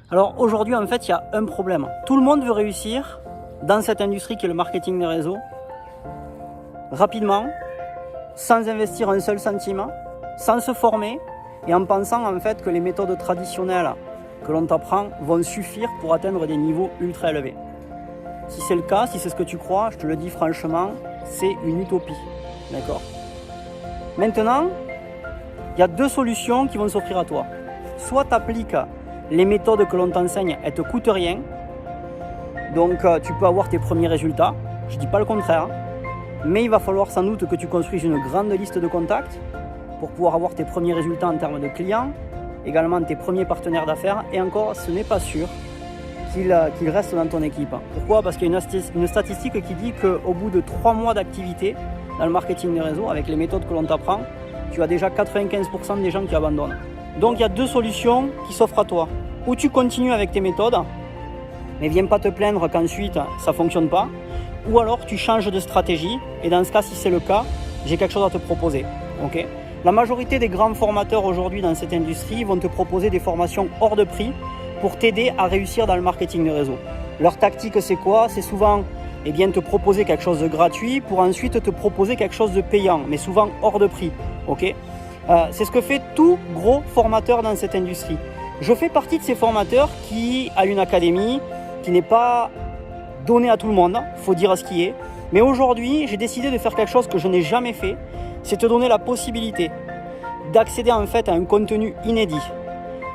Alors aujourd'hui, en fait, il y a un problème. Tout le monde veut réussir dans cette industrie qui est le marketing de réseau, rapidement, sans investir un seul centime, sans se former et en pensant en fait que les méthodes traditionnelles que l'on t'apprend vont suffire pour atteindre des niveaux ultra élevés. Si c'est le cas, si c'est ce que tu crois, je te le dis franchement, c'est une utopie. D'accord ? Maintenant, il y a deux solutions qui vont s'offrir à toi. Soit tu appliques les méthodes que l'on t'enseigne, elles ne te coûtent rien. Donc tu peux avoir tes premiers résultats. Je ne dis pas le contraire. Mais il va falloir sans doute que tu construises une grande liste de contacts pour pouvoir avoir tes premiers résultats en termes de clients, également tes premiers partenaires d'affaires. Et encore, ce n'est pas sûr qu'il reste dans ton équipe. Pourquoi ? Parce qu'il y a une statistique qui dit qu'au bout de 3 mois d'activité dans le marketing de réseau, avec les méthodes que l'on t'apprend, tu as déjà 95% des gens qui abandonnent. Donc il y a deux solutions qui s'offrent à toi. Ou tu continues avec tes méthodes, mais viens pas te plaindre qu'ensuite ça ne fonctionne pas. Ou alors tu changes de stratégie, et dans ce cas, si c'est le cas, j'ai quelque chose à te proposer. Okay ? La majorité des grands formateurs aujourd'hui dans cette industrie vont te proposer des formations hors de prix pour t'aider à réussir dans le marketing de réseau. Leur tactique, c'est quoi ? C'est souvent te proposer quelque chose de gratuit pour ensuite te proposer quelque chose de payant, mais souvent hors de prix. Okay ? C'est ce que fait tout gros formateur dans cette industrie. Je fais partie de ces formateurs qui a une académie qui n'est pas donnée à tout le monde, il faut dire ce qui est. Mais aujourd'hui, j'ai décidé de faire quelque chose que je n'ai jamais fait, c'est te donner la possibilité d'accéder en fait à un contenu inédit.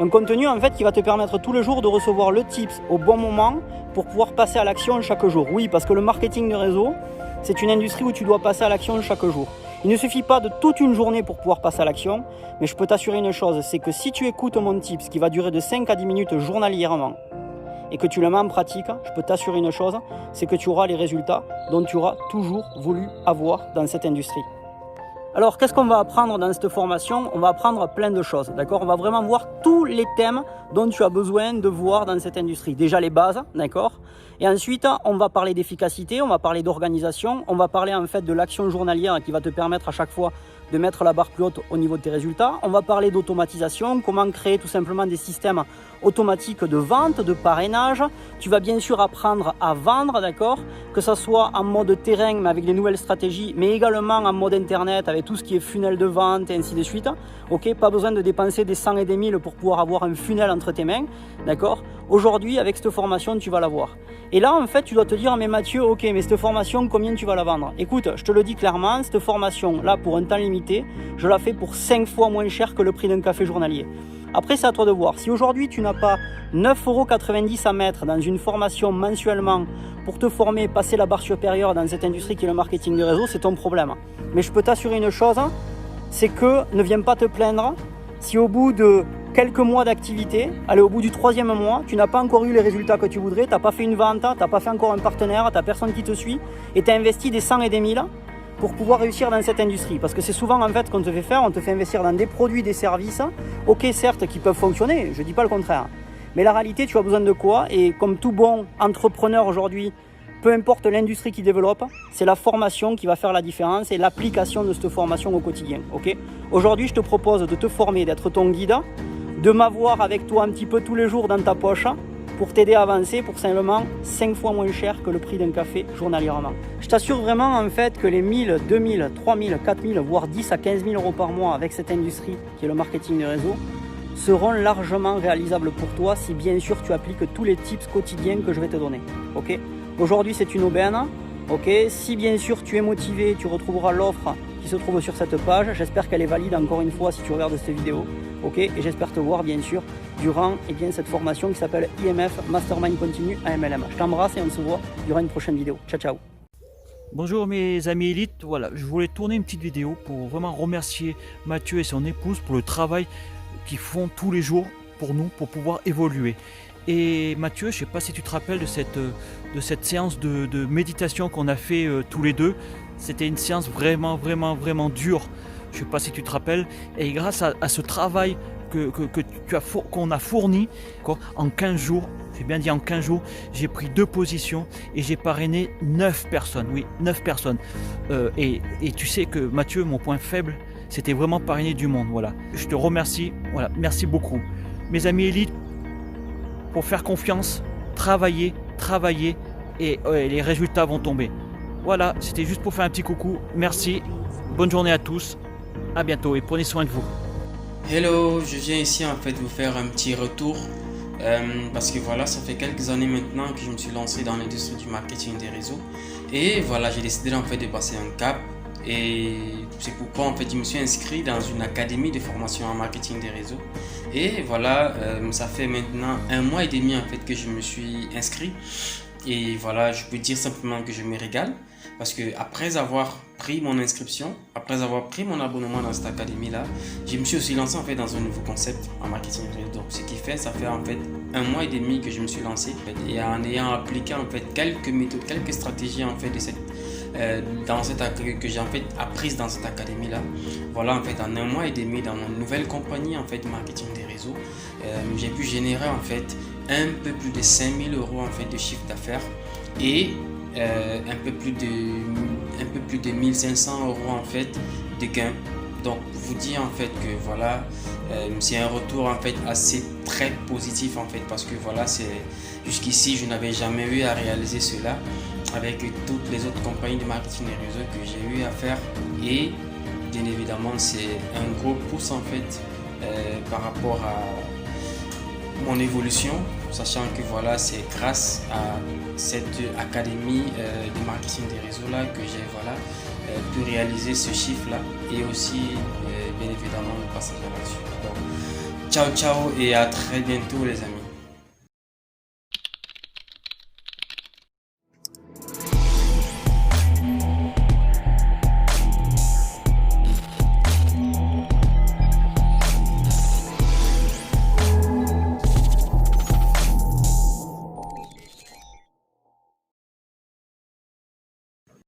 Un contenu en fait qui va te permettre tous les jours de recevoir le tips au bon moment pour pouvoir passer à l'action chaque jour. Oui, parce que le marketing de réseau, c'est une industrie où tu dois passer à l'action chaque jour. Il ne suffit pas de toute une journée pour pouvoir passer à l'action, mais je peux t'assurer une chose, c'est que si tu écoutes mon tips qui va durer de 5 à 10 minutes journalièrement et que tu le mets en pratique, je peux t'assurer une chose, c'est que tu auras les résultats dont tu auras toujours voulu avoir dans cette industrie. Alors, qu'est-ce qu'on va apprendre dans cette formation ? On va apprendre plein de choses, d'accord ? On va vraiment voir tous les thèmes dont tu as besoin de voir dans cette industrie. Déjà les bases, d'accord ? Et ensuite, on va parler d'efficacité, on va parler d'organisation, on va parler en fait de l'action journalière qui va te permettre à chaque fois de mettre la barre plus haute au niveau de tes résultats. On va parler d'automatisation, comment créer tout simplement des systèmes automatiques de vente, de parrainage. Tu vas bien sûr apprendre à vendre, d'accord ? Que ce soit en mode terrain, mais avec des nouvelles stratégies, mais également en mode internet, avec tout ce qui est funnel de vente et ainsi de suite. Ok, pas besoin de dépenser des 100 et des 1000 pour pouvoir avoir un funnel entre tes mains, d'accord ? Aujourd'hui, avec cette formation, tu vas l'avoir. Et là, en fait, tu dois te dire, mais Mathieu, ok, mais cette formation, combien tu vas la vendre ? Écoute, je te le dis clairement, cette formation, là, pour un temps limité, je la fais pour 5 fois moins cher que le prix d'un café journalier. Après, c'est à toi de voir. Si aujourd'hui, tu n'as pas 9,90 € à mettre dans une formation mensuellement pour te former, passer la barre supérieure dans cette industrie qui est le marketing de réseau, c'est ton problème. Mais je peux t'assurer une chose, c'est que ne viens pas te plaindre si au bout de quelques mois d'activité, allez, au bout du 3e mois, tu n'as pas encore eu les résultats que tu voudrais, tu n'as pas fait une vente, tu n'as pas fait encore un partenaire, tu n'as personne qui te suit et tu as investi des 100 et des 1000 pour pouvoir réussir dans cette industrie. Parce que c'est souvent en fait ce qu'on te fait faire, on te fait investir dans des produits, des services, ok certes qui peuvent fonctionner, je ne dis pas le contraire, mais la réalité tu as besoin de quoi ? Et comme tout bon entrepreneur aujourd'hui, peu importe l'industrie qui développe, c'est la formation qui va faire la différence et l'application de cette formation au quotidien. Okay ? Aujourd'hui, je te propose de te former, d'être ton guide, de m'avoir avec toi un petit peu tous les jours dans ta poche pour t'aider à avancer pour simplement 5 fois moins cher que le prix d'un café journalièrement. Je t'assure vraiment en fait que les 1000, 2000, 3000, 4000, voire 10 à 15 000 € par mois avec cette industrie qui est le marketing de réseau seront largement réalisables pour toi si bien sûr tu appliques tous les tips quotidiens que je vais te donner. Okay ? Aujourd'hui, c'est une aubaine. Okay ? Si bien sûr tu es motivé, tu retrouveras l'offre qui se trouve sur cette page. J'espère qu'elle est valide encore une fois si tu regardes cette vidéo. Okay ? Et j'espère te voir bien sûr durant cette formation qui s'appelle IMF Mastermind Continu à MLM. Je t'embrasse et on se voit durant une prochaine vidéo. Ciao, ciao. Bonjour mes amis élites, voilà, je voulais tourner une petite vidéo pour vraiment remercier Mathieu et son épouse pour le travail qu'ils font tous les jours pour nous, pour pouvoir évoluer. Et Mathieu, je ne sais pas si tu te rappelles de cette séance de méditation qu'on a fait tous les deux. C'était une séance vraiment dure. Je ne sais pas si tu te rappelles. Et grâce à ce travail qu'on a fourni en 15 jours, j'ai bien dit en 15 jours, j'ai pris 2 positions et j'ai parrainé 9 personnes. Oui, 9 personnes. Et tu sais que Mathieu, mon point faible, c'était vraiment parrainer du monde. Voilà. Je te remercie. Voilà, merci beaucoup. Mes amis élites, faut faire confiance, travailler et les résultats vont tomber. Voilà, c'était juste pour faire un petit coucou. Merci, bonne journée à tous, à bientôt et prenez soin de vous. Hello, je viens ici en fait vous faire un petit retour parce que voilà, ça fait quelques années maintenant que je me suis lancé dans l'industrie du marketing des réseaux et voilà, j'ai décidé en fait de passer un cap et c'est pourquoi en fait je me suis inscrit dans une académie de formation en marketing des réseaux et voilà, ça fait maintenant 1 mois et demi en fait que je me suis inscrit et voilà, je peux dire simplement que je me régale parce que après avoir pris mon inscription, après avoir pris mon abonnement dans cette académie-là, je me suis aussi lancé en fait dans un nouveau concept en marketing réseau. Donc ce qui fait, ça fait en fait 1 mois et demi que je me suis lancé et en ayant appliqué en fait quelques méthodes, quelques stratégies en fait de cette que j'ai en fait apprises dans cette académie-là. Voilà en fait en 1 mois et demi dans mon nouvelle compagnie en fait de marketing des réseaux, j'ai pu générer en fait un peu plus de 5 000 € en fait de chiffre d'affaires et un peu plus de 1 500 € en fait de gains. Donc pour vous dire en fait que voilà, c'est un retour en fait assez très positif en fait parce que voilà, c'est jusqu'ici je n'avais jamais eu à réaliser cela avec toutes les autres compagnies de marketing des réseaux que j'ai eu à faire et bien évidemment c'est un gros pouce en fait par rapport à mon évolution, sachant que voilà, c'est grâce à cette académie de marketing des réseaux là que j'ai voilà, pu réaliser ce chiffre là et aussi bien évidemment le passage à l'action. Donc ciao ciao et à très bientôt les amis.